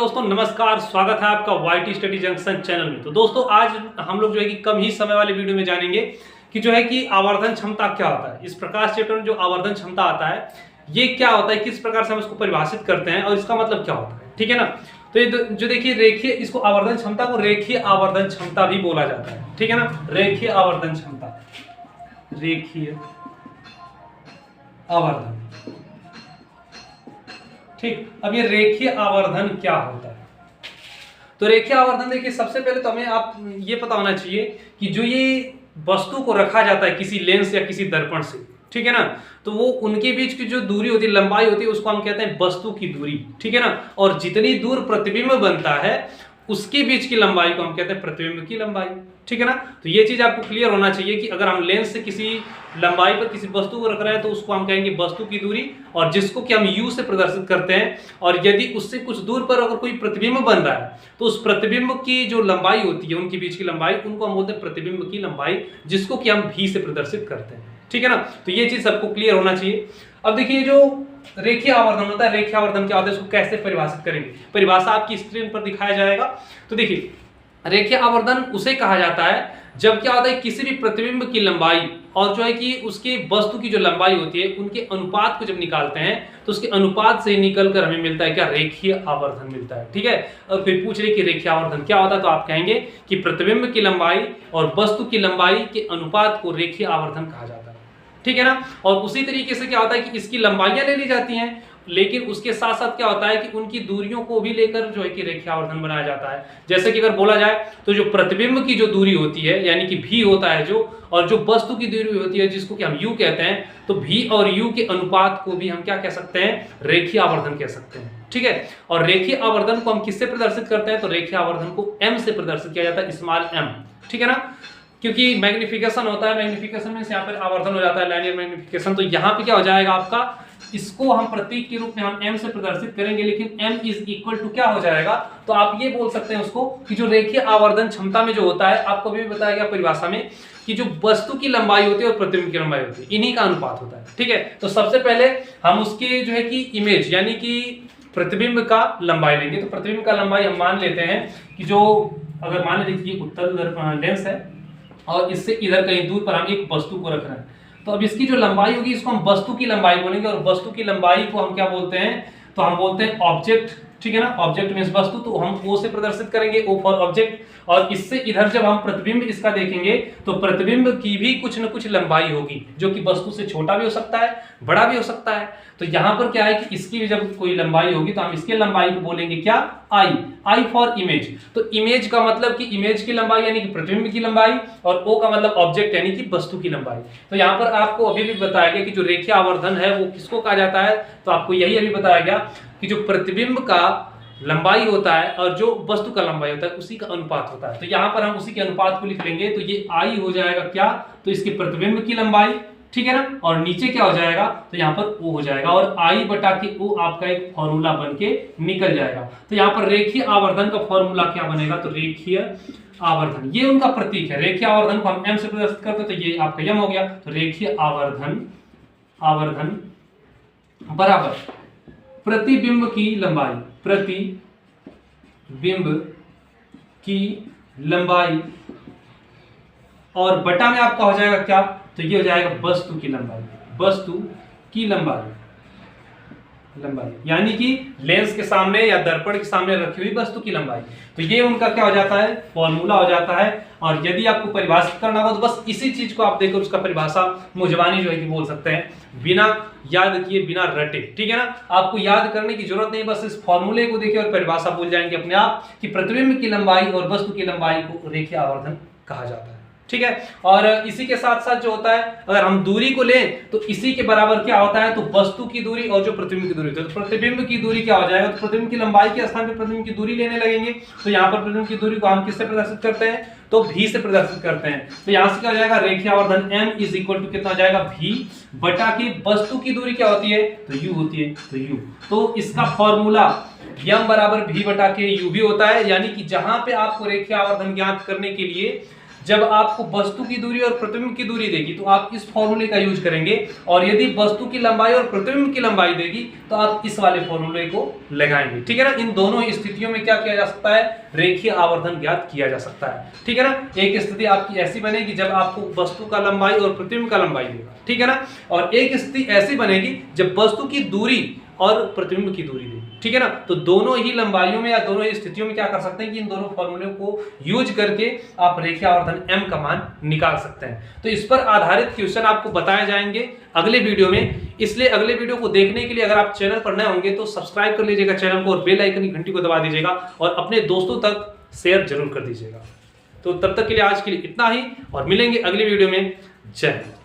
दोस्तों नमस्कार, स्वागत है आपका YT स्टडी जंक्शन चैनल में। तो दोस्तों आज हम लोग जो है कि कम ही समय वाले वीडियो में जानेंगे कि जो है कि आवर्धन क्षमता क्या होता है। इस प्रकाश चैप्टर में जो आवर्धन क्षमता आता है ये क्या होता है, किस प्रकार से हम इसको परिभाषित करते हैं और इसका मतलब क्या होता है, ठीक है ना। तो ये जो देखिए रेखीय, इसको आवर्धन क्षमता को रेखीय आवर्धन क्षमता भी बोला जाता है, ठीक है ना। रेखीय आवर्धन क्षमता, रेखीय आवर्धन, ठीक। अब ये रेखीय आवर्धन क्या होता है, तो रेखीय आवर्धन देखिए सबसे पहले तो हमें आप ये पता होना चाहिए कि जो ये वस्तु को रखा जाता है किसी लेंस या किसी दर्पण से, ठीक है ना, तो वो उनके बीच की जो दूरी होती है, लंबाई होती है, उसको हम कहते हैं वस्तु की दूरी, ठीक है ना। और जितनी दूर प्रतिबिंब बनता है उसके बीच की लंबाई को हम कहते हैं प्रतिबिंब की लंबाई, ठीक है ना। तो ये चीज आपको क्लियर होना चाहिए कि अगर हम लेंस से किसी लंबाई पर किसी वस्तु को रख रहे हैं तो उसको हम कहेंगे वस्तु की दूरी, और जिसको कि हम u से प्रदर्शित करते हैं। और यदि उससे कुछ दूर पर अगर कोई प्रतिबिंब बन रहा है तो उस प्रतिबिंब की जो लंबाई होती है, उनके बीच की लंबाई, उनको हम बोलते हैं प्रतिबिंब की लंबाई, जिसको कि हम v से प्रदर्शित करते हैं, ठीक है ना। तो ये चीज सबको क्लियर होना चाहिए। अब देखिए जो रेखीय आवर्धन होता है, रेखीय आवर्धन क्या होता है, इसको कैसे परिभाषित करेंगे, परिभाषा आपकी स्क्रीन पर दिखाया जाएगा। तो देखिए रेखीय आवर्धन उसे कहा जाता है जब क्या होता है किसी भी प्रतिबिंब की लंबाई और जो है कि उसके वस्तु की जो लंबाई होती है उनके अनुपात को जब निकालते हैं तो उसके अनुपात से निकलकर हमें मिलता है क्या, रेखीय आवर्धन मिलता है, ठीक है। और फिर पूछ रहे कि रेखीय आवर्धन क्या होता है, तो आप कहेंगे कि प्रतिबिंब की लंबाई और वस्तु की लंबाई के अनुपात को रेखीय आवर्धन कहा जाता है, ठीक है ना। और उसी तरीके से क्या होता है कि इसकी लंबाइयां ले ली जाती हैं, लेकिन उसके साथ साथ क्या होता है कि उनकी दूरियों को भी लेकर जो है कि रेखीय आवर्धन बनाया जाता है। जैसे कि अगर बोला जाए तो जो प्रतिबिंब की जो दूरी होती है यानी कि v होता है जो, और जो वस्तु की दूरी होती है जिसको कि हम u कहते हैं, तो v और u के अनुपात को भी हम क्या कह सकते हैं, रेखीय आवर्धन कह सकते हैं, ठीक है। और रेखीय आवर्धन को हम किससे प्रदर्शित करते हैं, तो रेखीय आवर्धन को m से प्रदर्शित किया जाता है, स्मॉल m, ठीक है ना। क्योंकि मैग्निफिकेशन होता है, मैग्निफिकेशन में यहाँ पर आवर्धन हो जाता है, लाइनियर मैग्निफिकेशन। तो यहाँ पे क्या हो जाएगा आपका, इसको हम प्रतीक के रूप में हम m से प्रदर्शित करेंगे, लेकिन m इज इक्वल टू क्या हो जाएगा, तो आप ये बोल सकते हैं उसको कि जो रेखीय आवर्धन क्षमता में जो होता है, आपको भी बताया गया परिभाषा में कि जो वस्तु की लंबाई होती है और प्रतिबिंब की लंबाई होती है, इन्हीं का अनुपात होता है, ठीक है। तो सबसे पहले हम उसके जो है कि इमेज यानी कि प्रतिबिंब का लंबाई लेंगे। तो प्रतिबिंब का लंबाई हम मान लेते हैं कि जो, अगर मान लीजिए उत्तल लेंस है और इससे इधर कहीं दूर पर हम एक वस्तु को रख रहे हैं, तो अब इसकी जो लंबाई होगी इसको हम वस्तु की लंबाई बोलेंगे। और वस्तु की लंबाई को हम क्या बोलते हैं, तो हम बोलते हैं ऑब्जेक्ट, ठीक है ना। ऑब्जेक्ट मींस वस्तु, तो हम ओ से प्रदर्शित करेंगे, ओ फॉर ऑब्जेक्ट। और इससे इधर जब हम प्रतिबिंब इसका देखेंगे तो प्रतिबिंब की भी कुछ न कुछ लंबाई होगी, जो कि वस्तु से छोटा भी हो सकता है, बड़ा भी हो सकता है। तो यहाँ पर क्या है कि इसकी भी जब कोई लंबाई होगी तो हम इसकी लंबाई को बोलेंगे क्या, आई, आई फॉर इमेज। तो इमेज का मतलब कि इमेज की लंबाई यानी कि प्रतिबिंब की लंबाई, और ओ का मतलब ऑब्जेक्ट यानी कि वस्तु की लंबाई। तो यहाँ पर आपको अभी भी बताया गया कि जो रेखीय आवर्धन है वो किसको कहा जाता है, तो आपको यही अभी बताया गया कि जो प्रतिबिंब का लंबाई होता है और जो वस्तु का लंबाई होता है उसी का अनुपात होता है। तो यहाँ पर हम उसी के अनुपात को लिख लेंगे, तो ये आई हो जाएगा क्या, तो इसके प्रतिबिंब की लंबाई, ठीक है ना। और नीचे क्या हो जाएगा, तो यहाँ पर ओ हो जाएगा, और आई बटा के ओ आपका एक फॉर्मूला बन के निकल जाएगा। तो यहाँ पर रेखीय आवर्धन का फॉर्मूला क्या बनेगा, तो रेखीय आवर्धन, ये उनका प्रतीक है। रेखीय आवर्धन को हम m से प्रदर्शित करते हैं, तो ये आपका m हो गया। तो रेखीय आवर्धन, आवर्धन बराबर प्रतिबिंब की लंबाई, प्रतिबिंब की लंबाई, और बटा में आपका हो जाएगा क्या, तो ये हो जाएगा वस्तु की लंबाई, वस्तु की लंबाई, यानी कि लेंस के सामने या दर्पण के सामने रखी हुई वस्तु की लंबाई। तो ये उनका क्या हो जाता है, फॉर्मूला हो जाता है। और यदि आपको परिभाषित करना हो तो बस इसी चीज को आप देखकर उसका परिभाषा मुजबानी जो है कि बोल सकते हैं, बिना याद किए, बिना रटे, ठीक है ना। आपको याद करने की जरूरत नहीं, बस इस फॉर्मूले को देखिए और परिभाषा भूल जाएंगे अपने आप कि प्रतिबिंब की लंबाई और वस्तु की लंबाई को रेखीय आवर्धन कहा जाता है, ठीक है। और इसी के साथ साथ जो होता है, अगर हम दूरी को लें तो इसी के बराबर क्या होता है, तो वस्तु की दूरी और जो प्रतिबिंब की दूरी होती है। तो प्रतिबिंब की दूरी क्या हो जाएगा, तो प्रतिबिंब की लंबाई के स्थान पर प्रतिबिंब की दूरी लेने लगेंगे। तो यहाँ पर प्रतिबिंब की दूरी को हम किससे प्रदर्शित करते हैं, तो v से प्रदर्शित करते हैं। तो यहाँ से क्या हो जाएगा, रेखीय आवर्धन m इज इक्वल टू कितना हो जाएगा, v बटा की वस्तु की दूरी क्या होती है, तो u होती है, तो u। तो इसका फॉर्मूला m बराबर v बटा के u भी होता है, यानी कि जहां पे आपको रेखीय आवर्धन ज्ञात करने के लिए जब आपको वस्तु की दूरी और प्रतिबिंब की दूरी देगी तो आप इस फॉर्मूले का यूज करेंगे, और यदि वस्तु की लंबाई और प्रतिबिंब की लंबाई देगी तो आप इस वाले फॉर्मूले को लगाएंगे। ठीक है ना। इन दोनों स्थितियों में क्या किया जा सकता है, रेखीय आवर्धन ज्ञात किया जा सकता है। ठीक है ना। एक स्थिति आपकी ऐसी बनेगी जब आपको वस्तु का लंबाई और प्रतिबिंब का लंबाई देगा। ठीक है ना। और एक स्थिति ऐसी बनेगी जब वस्तु की दूरी और प्रतिबिंब की दूरी देगी। ठीक है ना। तो दोनों ही लंबाइयों में या दोनों ही स्थितियों में क्या कर सकते हैं कि इन दोनों फॉर्मूले को यूज करके आप रेखीय आवर्धन m का मान निकाल सकते हैं। तो इस पर आधारित क्वेश्चन आपको बताए जाएंगे अगले वीडियो में, इसलिए अगले वीडियो को देखने के लिए अगर आप चैनल पर नए होंगे तो सब्सक्राइब कर लीजिएगा चैनल को, और बेल आइकन की घंटी को दबा दीजिएगा, और अपने दोस्तों तक शेयर जरूर कर दीजिएगा। तो तब तक के लिए आज के लिए इतना ही, और मिलेंगे अगले वीडियो में। जय हिंद।